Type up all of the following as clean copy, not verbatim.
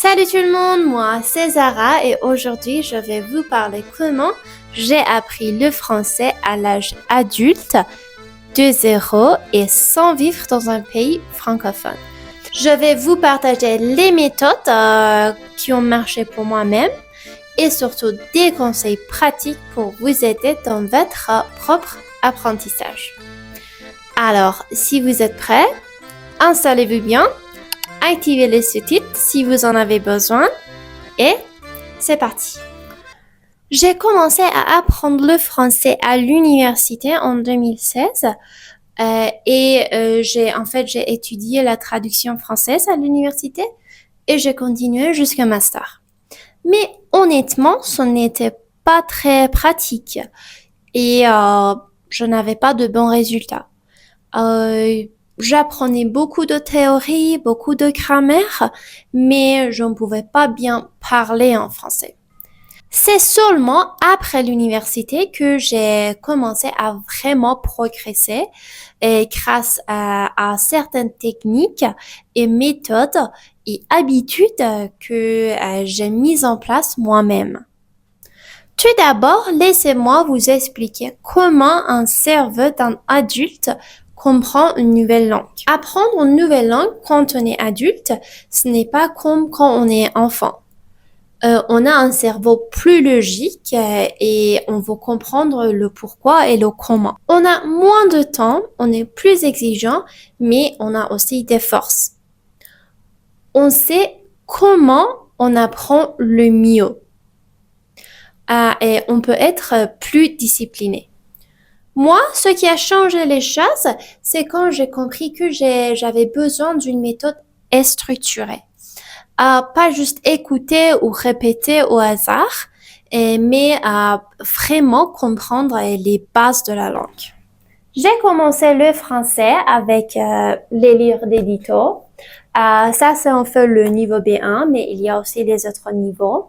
Salut tout le monde, moi c'est Zara et aujourd'hui je vais vous parler comment j'ai appris le français à l'âge adulte de zéro et sans vivre dans un pays francophone. Je vais vous partager les méthodes qui ont marché pour moi-même et surtout des conseils pratiques pour vous aider dans votre propre apprentissage. Alors, si vous êtes prêts, installez-vous bien. Activez les sous-titres si vous en avez besoin et c'est parti. J'ai commencé à apprendre le français à l'université en 2016 j'ai étudié la traduction française à l'université et j'ai continué jusqu'à master. Mais honnêtement, ce n'était pas très pratique et je n'avais pas de bons résultats. J'apprenais beaucoup de théories, beaucoup de grammaire, mais je ne pouvais pas bien parler en français. C'est seulement après l'université que j'ai commencé à vraiment progresser et grâce à certaines techniques et méthodes et habitudes que j'ai mises en place moi-même. Tout d'abord, laissez-moi vous expliquer comment un cerveau d'un adulte comprend une nouvelle langue. Apprendre une nouvelle langue quand on est adulte, ce n'est pas comme quand on est enfant. On a un cerveau plus logique et on va comprendre le pourquoi et le comment. On a moins de temps, on est plus exigeant, mais on a aussi des forces. On sait comment on apprend le mieux. Et on peut être plus discipliné. Moi, ce qui a changé les choses, c'est quand j'ai compris que j'avais besoin d'une méthode structurée. Pas juste écouter ou répéter au hasard, mais à vraiment comprendre les bases de la langue. J'ai commencé le français avec les livres d'édito. Ça, c'est en fait le niveau B1, mais il y a aussi les autres niveaux.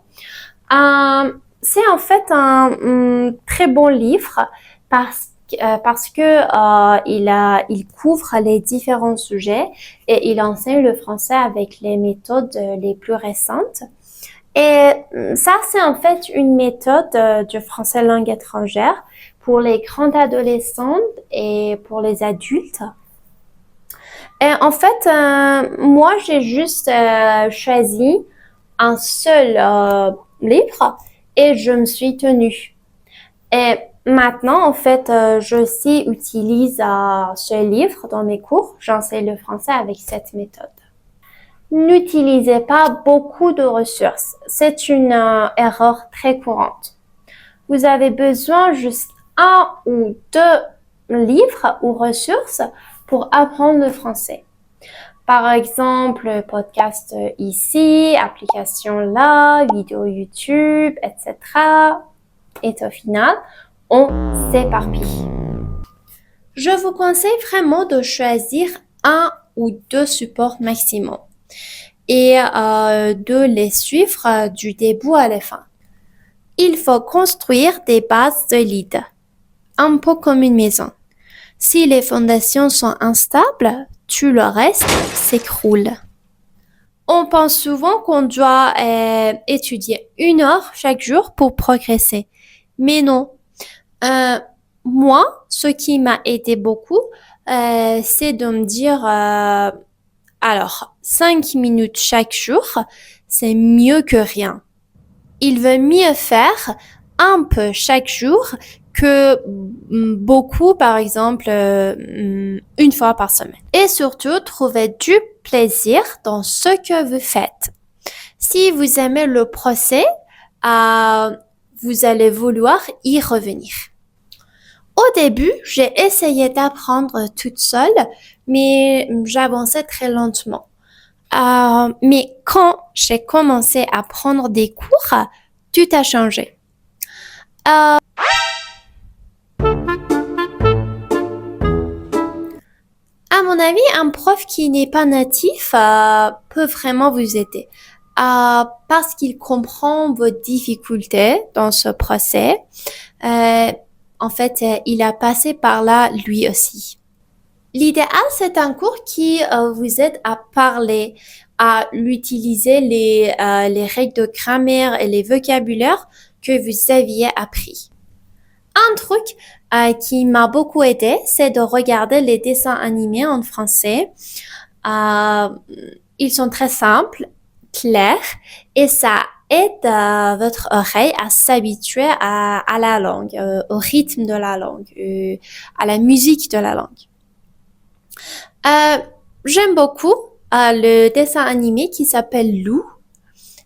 C'est en fait un très bon livre parce que il couvre les différents sujets et il enseigne le français avec les méthodes les plus récentes. Et ça, c'est en fait une méthode du français langue étrangère pour les grandes adolescentes et pour les adultes. Et en fait, moi, j'ai juste choisi un seul livre et je me suis tenue. Et maintenant, en fait, je aussi utilise ce livre dans mes cours. J'enseigne le français avec cette méthode. N'utilisez pas beaucoup de ressources. C'est une erreur très courante. Vous avez besoin juste un ou deux livres ou ressources pour apprendre le français. Par exemple, podcast ici, application là, vidéo YouTube, etc. Et au final, on s'éparpille. Je vous conseille vraiment de choisir un ou deux supports maximum et de les suivre du début à la fin. Il faut construire des bases solides, un peu comme une maison. Si les fondations sont instables, tout le reste s'écroule. On pense souvent qu'on doit étudier 1 heure chaque jour pour progresser. Mais non. Moi, ce qui m'a aidé beaucoup, c'est de me dire, 5 minutes chaque jour, c'est mieux que rien. Il veut mieux faire un peu chaque jour que beaucoup, par exemple, 1 fois par semaine. Et surtout, trouver du plaisir dans ce que vous faites. Si vous aimez le procès, vous allez vouloir y revenir. Au début, j'ai essayé d'apprendre toute seule, mais j'avançais très lentement. Mais quand j'ai commencé à prendre des cours, tout a changé. À mon avis, un prof qui n'est pas natif peut vraiment vous aider parce qu'il comprend vos difficultés dans ce procès. En fait, il a passé par là lui aussi. L'idéal, c'est un cours qui vous aide à parler à l'utiliser les règles de grammaire et les vocabulaires que vous aviez appris. Un truc qui m'a beaucoup aidé, c'est de regarder les dessins animés en français. Euh, Ils sont très simples, clairs, et ça aide votre oreille à s'habituer à la langue, au rythme de la langue, à la musique de la langue. Euh, J'aime beaucoup le dessin animé qui s'appelle Lou.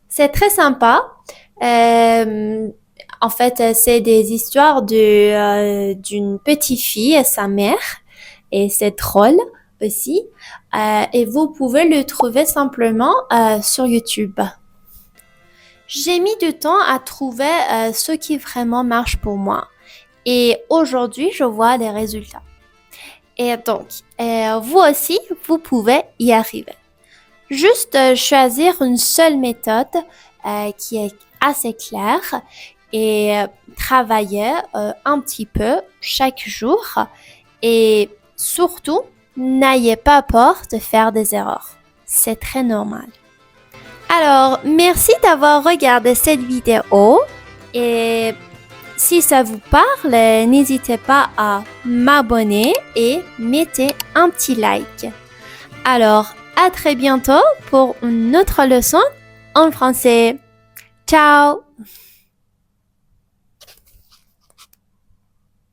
C'est très sympa. Euh, En fait, c'est des histoires d'une petite fille et sa mère, et c'est drôle aussi. Et vous pouvez le trouver simplement sur YouTube. J'ai mis du temps à trouver ce qui vraiment marche pour moi. Et aujourd'hui, je vois des résultats. Et donc, vous aussi, vous pouvez y arriver. Juste choisir une seule méthode qui est assez claire et travailler un petit peu chaque jour. Et surtout, n'ayez pas peur de faire des erreurs. C'est très normal. Alors, merci d'avoir regardé cette vidéo et si ça vous parle, n'hésitez pas à m'abonner et mettez un petit like. Alors, à très bientôt pour une autre leçon en français. Ciao!